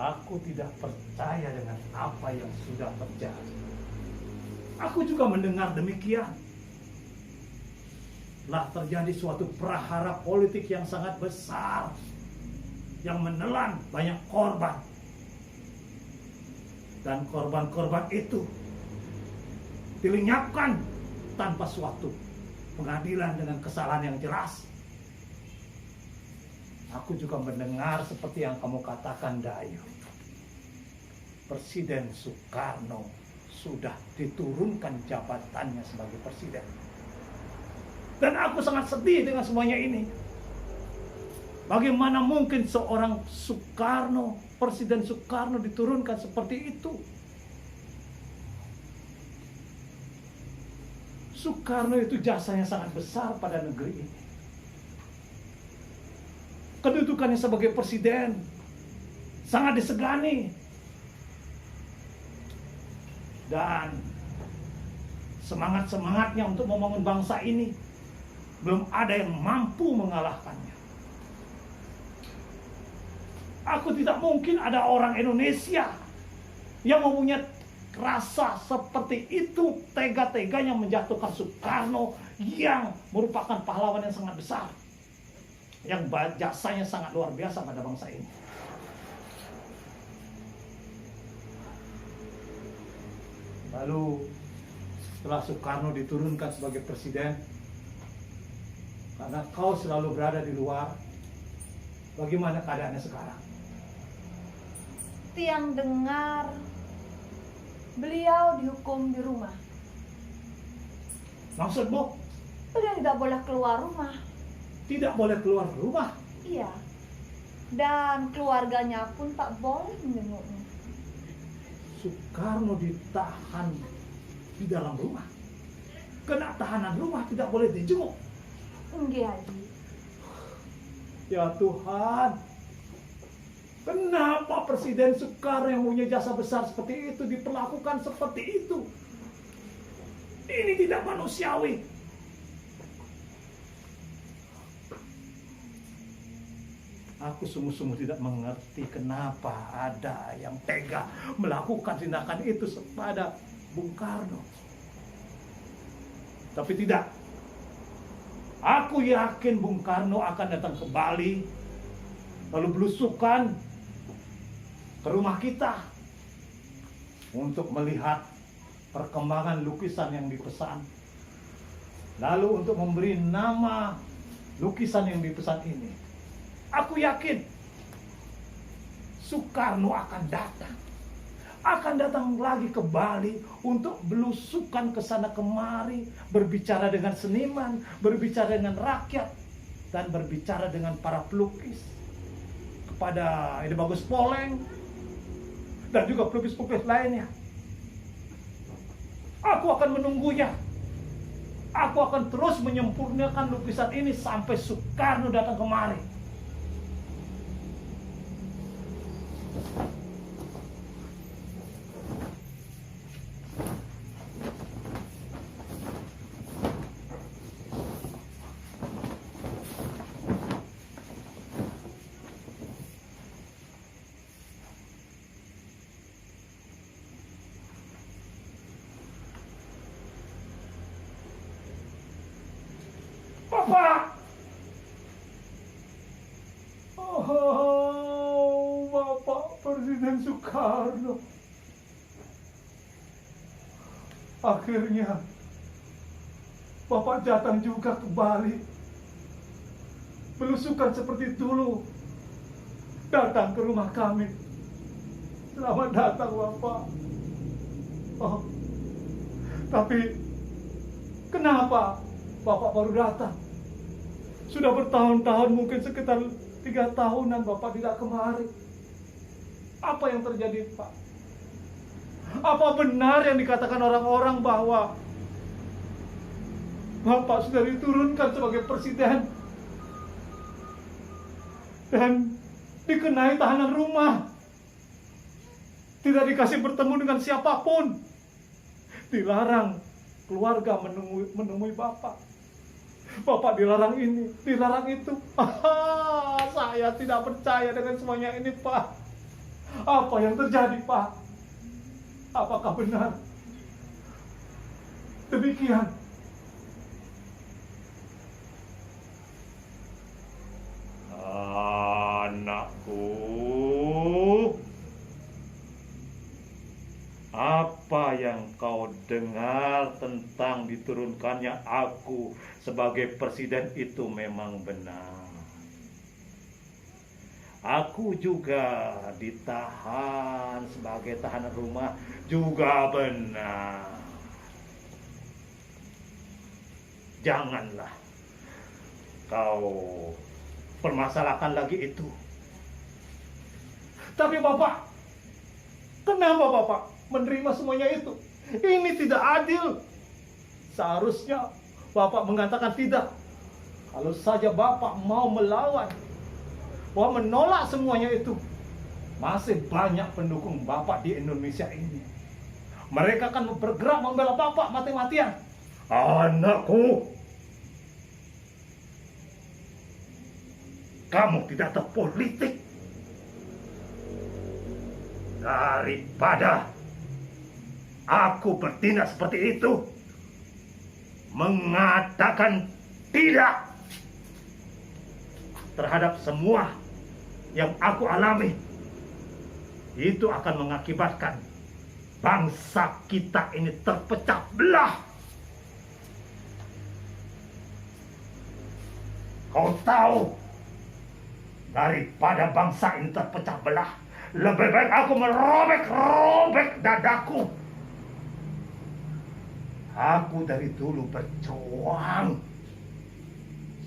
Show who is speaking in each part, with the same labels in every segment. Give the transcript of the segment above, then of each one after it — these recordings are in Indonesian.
Speaker 1: Aku tidak percaya dengan apa yang sudah terjadi. Aku juga mendengar demikian. Telah terjadi suatu prahara politik yang sangat besar, yang menelan banyak korban. Dan korban-korban itu dilenyapkan tanpa suatu pengadilan dengan kesalahan yang jelas. Aku juga mendengar seperti yang kamu katakan, Dayu. Presiden Soekarno sudah diturunkan jabatannya sebagai presiden. Dan aku sangat sedih dengan semuanya ini. Bagaimana mungkin seorang Soekarno, Presiden Soekarno diturunkan seperti itu? Soekarno itu jasanya sangat besar pada negeri ini. Kedudukannya sebagai presiden sangat disegani. Dan semangat-semangatnya untuk membangun bangsa ini belum ada yang mampu mengalahkannya. Aku tidak mungkin ada orang Indonesia yang mempunyai rasa seperti itu, tega-teganya menjatuhkan Soekarno yang merupakan pahlawan yang sangat besar, yang jasanya sangat luar biasa pada bangsa ini. Lalu setelah Soekarno diturunkan sebagai presiden, karena kau selalu berada di luar, bagaimana keadaannya sekarang?
Speaker 2: Tiang dengar beliau dihukum di rumah.
Speaker 1: Maksudmu?
Speaker 2: Beliau tidak boleh keluar rumah.
Speaker 1: Tidak boleh keluar rumah?
Speaker 2: Iya. Dan keluarganya pun tak boleh menjenguknya.
Speaker 1: Soekarno ditahan di dalam rumah. Kena tahanan rumah, tidak boleh dijenguk.
Speaker 2: Enggak, Haji.
Speaker 1: Ya Tuhan, kenapa Presiden Soekarno yang punya jasa besar seperti itu diperlakukan seperti itu? Ini tidak manusiawi. Aku sungguh-sungguh tidak mengerti kenapa ada yang tega melakukan tindakan itu kepada Bung Karno. Tapi tidak. Aku yakin Bung Karno akan datang ke Bali, lalu belusukan ke rumah kita untuk melihat perkembangan lukisan yang dipesan. Lalu untuk memberi nama lukisan yang dipesan ini. Aku yakin Soekarno akan datang. Akan datang lagi ke Bali untuk belusukan ke sana kemari, berbicara dengan seniman, berbicara dengan rakyat, dan berbicara dengan para pelukis. Kepada Edi Bagus Poleng dan juga pelukis-pelukis lainnya. Aku akan menunggunya. Aku akan terus menyempurnakan lukisan ini sampai Soekarno datang kemari. Bapak! Oh, Bapak Presiden Soekarno. Akhirnya Bapak datang juga ke Bali. Belusukan seperti dulu. Datang ke rumah kami. Selamat datang, Bapak. Oh, tapi kenapa Bapak baru datang? Sudah bertahun-tahun, mungkin sekitar 3 tahunan Bapak tidak kemari. Apa yang terjadi, Pak? Apa benar yang dikatakan orang-orang bahwa Bapak sudah diturunkan sebagai presiden dan dikenai tahanan rumah, tidak dikasih bertemu dengan siapapun, dilarang keluarga menemui Bapak. Bapak dilarang ini, dilarang itu. Saya tidak percaya dengan semuanya ini, Pak. Apa yang terjadi, Pak? Apakah benar demikian? Anakku, apa yang kau dengar tentang diturunkannya aku sebagai presiden itu memang benar. Aku juga ditahan sebagai tahanan rumah juga benar. Janganlah kau permasalahkan lagi itu. Tapi Bapak, kenapa Bapak menerima semuanya itu? Ini tidak adil. Seharusnya Bapak mengatakan tidak. Kalau saja Bapak mau melawan, bahwa menolak semuanya itu, masih banyak pendukung Bapak di Indonesia ini. Mereka akan bergerak membela Bapak mati-matian. Anakku, kamu tidak tahu politik. Daripada aku bertindak seperti itu, mengatakan tidak terhadap semua yang aku alami, itu akan mengakibatkan bangsa kita ini terpecah belah. Kau tahu, daripada bangsa ini terpecah belah, lebih baik aku merobek-robek dadaku. Aku dari dulu berjuang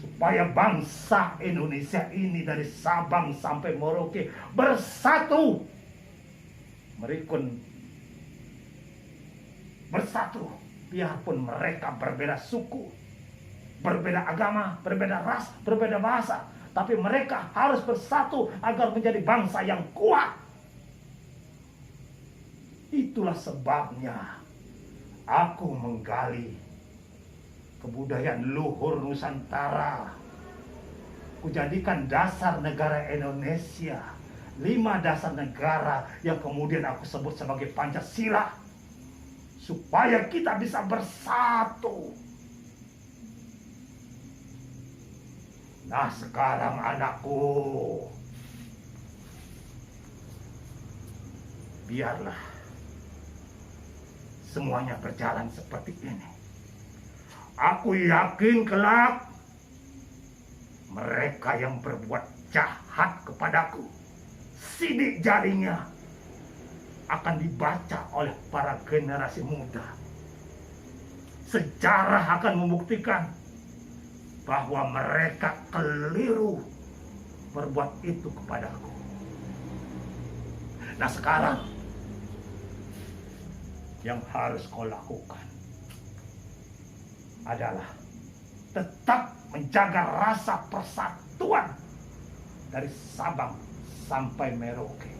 Speaker 1: supaya bangsa Indonesia ini dari Sabang sampai Merauke bersatu. Merikun bersatu, biarpun mereka berbeda suku, berbeda agama, berbeda ras, berbeda bahasa, tapi mereka harus bersatu agar menjadi bangsa yang kuat. Itulah sebabnya aku menggali kebudayaan luhur Nusantara. Kujadikan dasar negara Indonesia, 5 dasar negara yang kemudian aku sebut sebagai Pancasila, supaya kita bisa bersatu. Nah sekarang anakku, biarlah semuanya berjalan seperti ini. Aku yakin kelak mereka yang berbuat jahat kepadaku, sidik jarinya akan dibaca oleh para generasi muda. Sejarah akan membuktikan bahwa mereka keliru berbuat itu kepadaku. Nah sekarang yang harus kau lakukan adalah tetap menjaga rasa persatuan dari Sabang sampai Merauke.